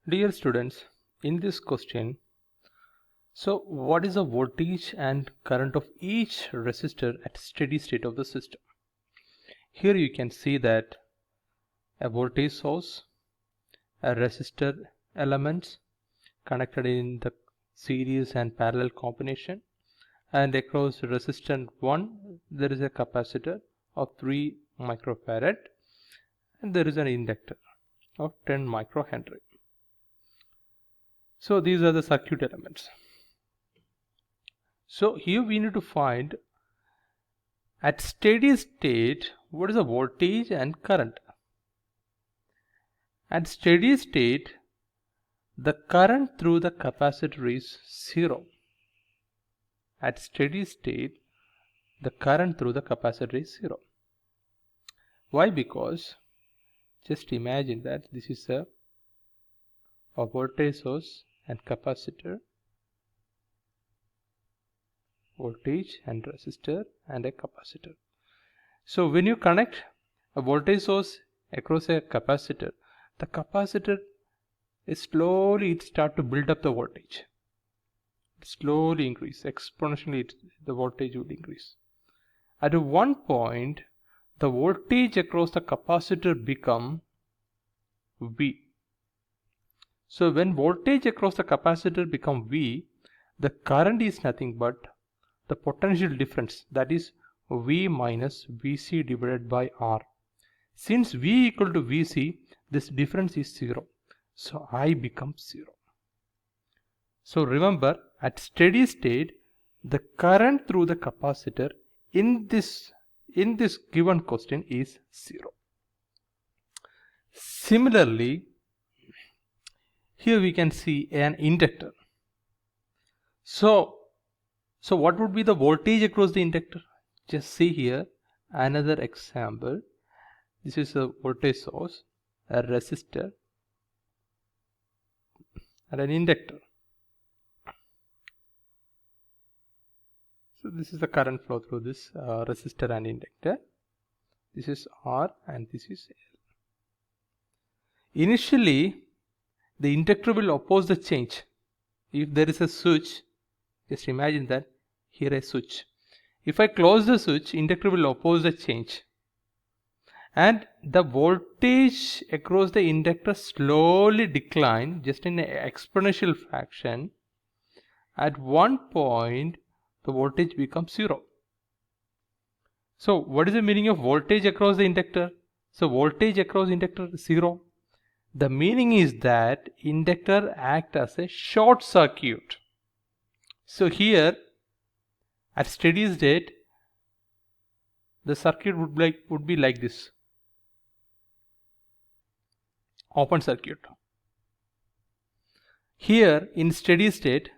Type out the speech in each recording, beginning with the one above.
Dear students, in this question, what is the voltage and current of each resistor at steady state of the system? Here you can see that a voltage source, a resistor elements connected in the series and parallel combination, and across resistor 1 there is a capacitor of 3 microfarad and there is an inductor of 10 microhenry. So these are the circuit elements. So here we need to find at steady state what is the voltage and current. At steady state the current through the capacitor is 0. At steady state the current through the capacitor is 0. Why? Because just imagine that this is a voltage source and capacitor, voltage and resistor and a capacitor. So when you connect a voltage source across a capacitor, the capacitor is slowly start to build up the voltage. Slowly increase, exponentially the voltage will increase. At one point the voltage across the capacitor become V. So when voltage across the capacitor become V, the current is nothing but the potential difference, that is V minus Vc divided by R. Since V equal to Vc, this difference is 0. So I becomes 0. So remember, at steady state the current through the capacitor in this given question is 0. Similarly, here we can see an inductor. So what would be the voltage across the inductor? Just see here another example. This is a voltage source, a resistor and an inductor. So this is the current flow through this resistor and inductor. This is R and this is L. Initially the inductor will oppose the change. If there is a switch, just imagine that here a switch. If I close the switch, inductor will oppose the change. And the voltage across the inductor slowly decline just in an exponential fraction. At one point the voltage becomes 0. So what is the meaning of voltage across the inductor? So voltage across inductor is 0. The meaning is that inductor acts as a short circuit. So here at steady state the circuit would be like this, open circuit. Here in steady state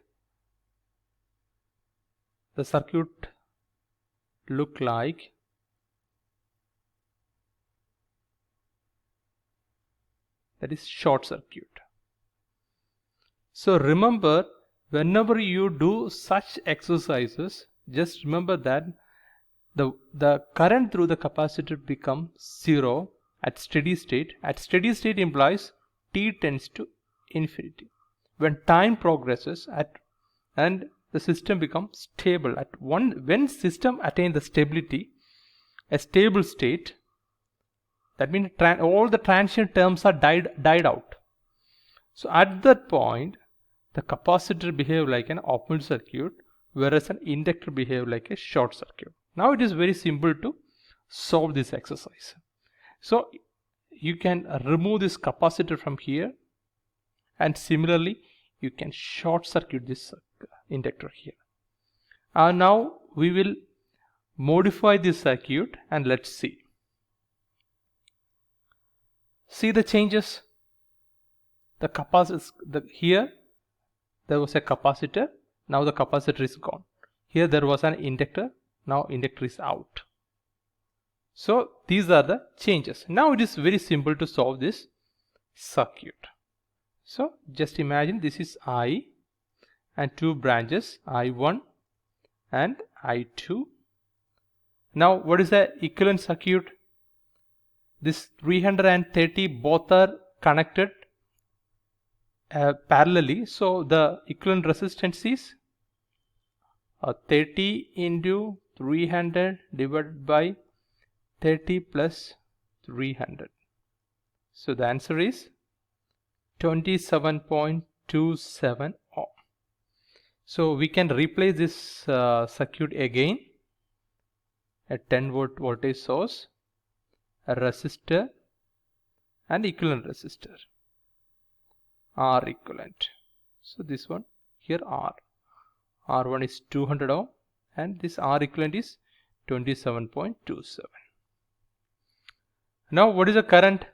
the circuit look like that is short circuit. So remember, whenever you do such exercises, just remember that the current through the capacitor becomes 0 at steady state. At steady state implies t tends to infinity. When time progresses and the system becomes stable, when system attain the stability, a stable state, that means all the transient terms are died out. So at that point the capacitor behave like an open circuit, whereas an inductor behave like a short circuit. Now it is very simple to solve this exercise. So you can remove this capacitor from here, and similarly you can short circuit this inductor here. Now we will modify this circuit and let's see. See the changes. The capacitor, here there was a capacitor, now the capacitor is gone. Here there was an inductor, now inductor is out. So these are the changes. Now it is very simple to solve this circuit. So just imagine this is I and two branches, I1 and I2. Now what is the equivalent circuit? This 330 both are connected parallelly. So the equivalent resistance is 30 into 300 divided by 30 plus 300. So the answer is 27.27 ohm. So we can replace this circuit again. A 10 volt voltage source, a resistor, and equivalent resistor, R equivalent. So this one here R1 is 200 ohm and this R equivalent is 27.27. Now what is the current?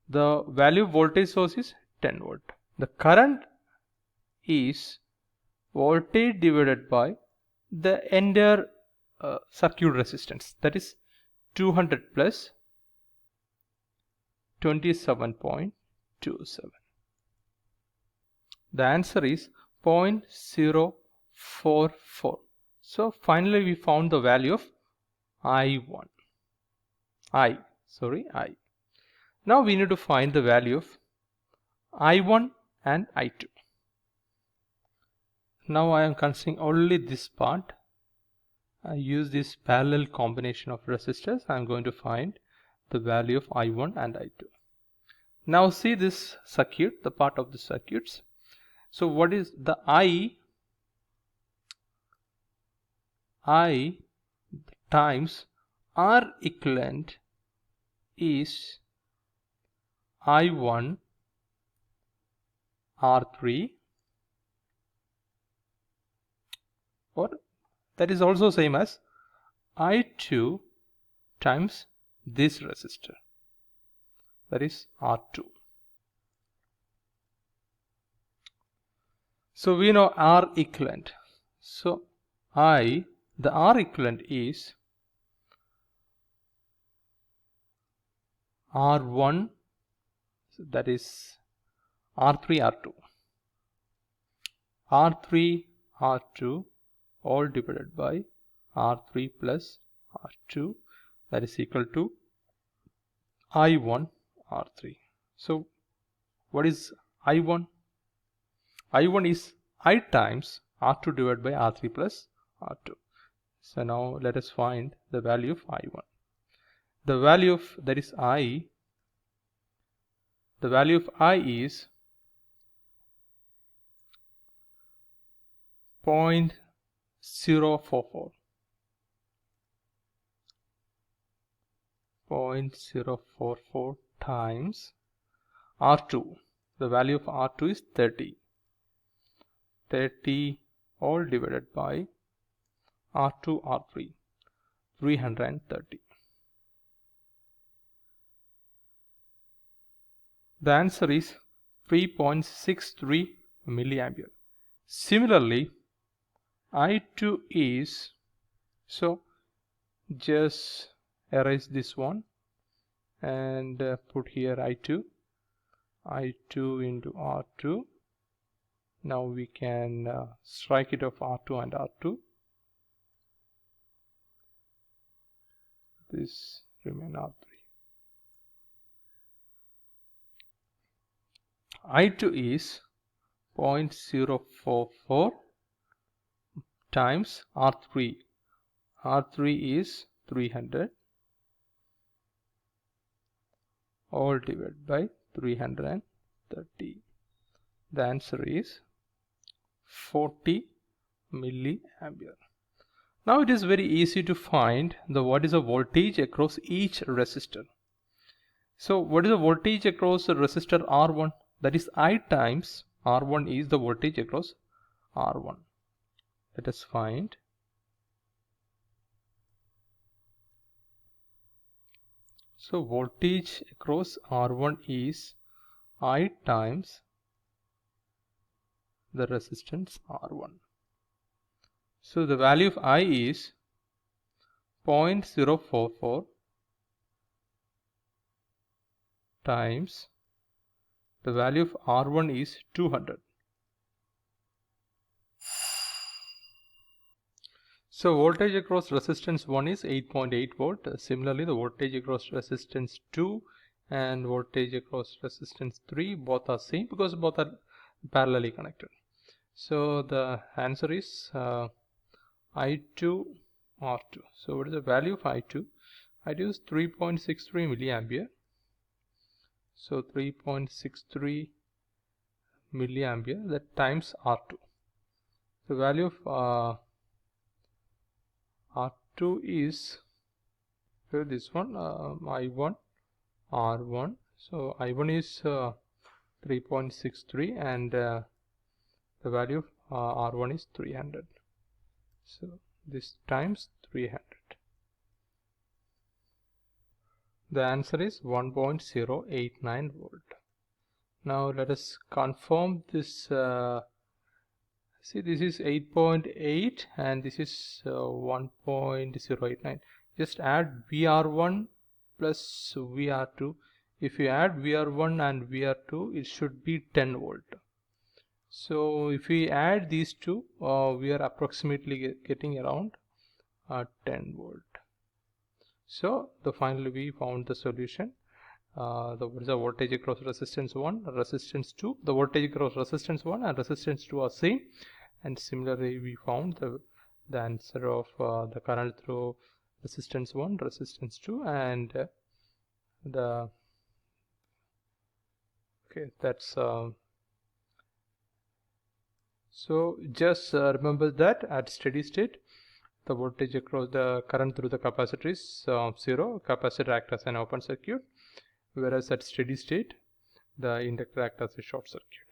The value of voltage source is 10 volt. The current is voltage divided by the entire circuit resistance, that is 200 plus 27.27. The answer is 0.044. So finally we found the value of I. Now we need to find the value of I1 and I2. Now I am considering only this part. I use this parallel combination of resistors. I am going to find the value of I1 and I2. Now see this circuit, the part of the circuits. So what is the I times R equivalent is I1 R3, or that is also same as I2 times this resistor, that is R2. So we know R equivalent. So the R equivalent is R1, that is R3 R2, R3 R2 all divided by R3 plus R2, that is equal to I1 R3. So what is I1? I1 is I times R2 divided by R3 plus R2. So now let us find the value of I1. The value of, that is I, the value of I is 0.044. 0.044 times R2. The value of R2 is 30. 30 all divided by R2 R3, 330. The answer is 3.63 milliampere. Similarly, I2 is, so just erase this one and put here I2 into R2. Now we can strike it off R2 and R2. This remain R3. I2 is 0.044 times R3. R3 is 300 all divided by 330. The answer is 40 milliampere. Now it is very easy to find what is the voltage across each resistor. So what is the voltage across the resistor R1? That is I times R1 is the voltage across R1. Let us find. So voltage across R1 is I times the resistance R1. So the value of I is 0.044 times the value of R1 is 200. So voltage across resistance 1 is 8.8 volt. Similarly, the voltage across resistance 2 and voltage across resistance 3, both are same because both are parallelly connected. So the answer is I2 R2. So what is the value of I2? I2 is 3.63 milliampere. So 3.63 milliampere, that times R2. The value of R2 is this one, I1 R1. So I1 is 3.63 and the value of R1 is 300. So this times 300. The answer is 1.089 volt. Now let us confirm this. See, this is 8.8 and this is 1.089. Just add VR1 plus VR2. If you add VR1 and VR2, it should be 10 volt. So if we add these two, we are approximately getting around 10 volt. So finally we found the solution. What is the voltage across resistance 1, resistance 2. The voltage across resistance 1 and resistance 2 are same, and similarly we found the answer of the current through resistance 1, resistance 2, and that's so just remember that at steady state the voltage across the current through the capacitor is 0. Capacitor acts as an open circuit, whereas at steady state the inductor acts as a short circuit.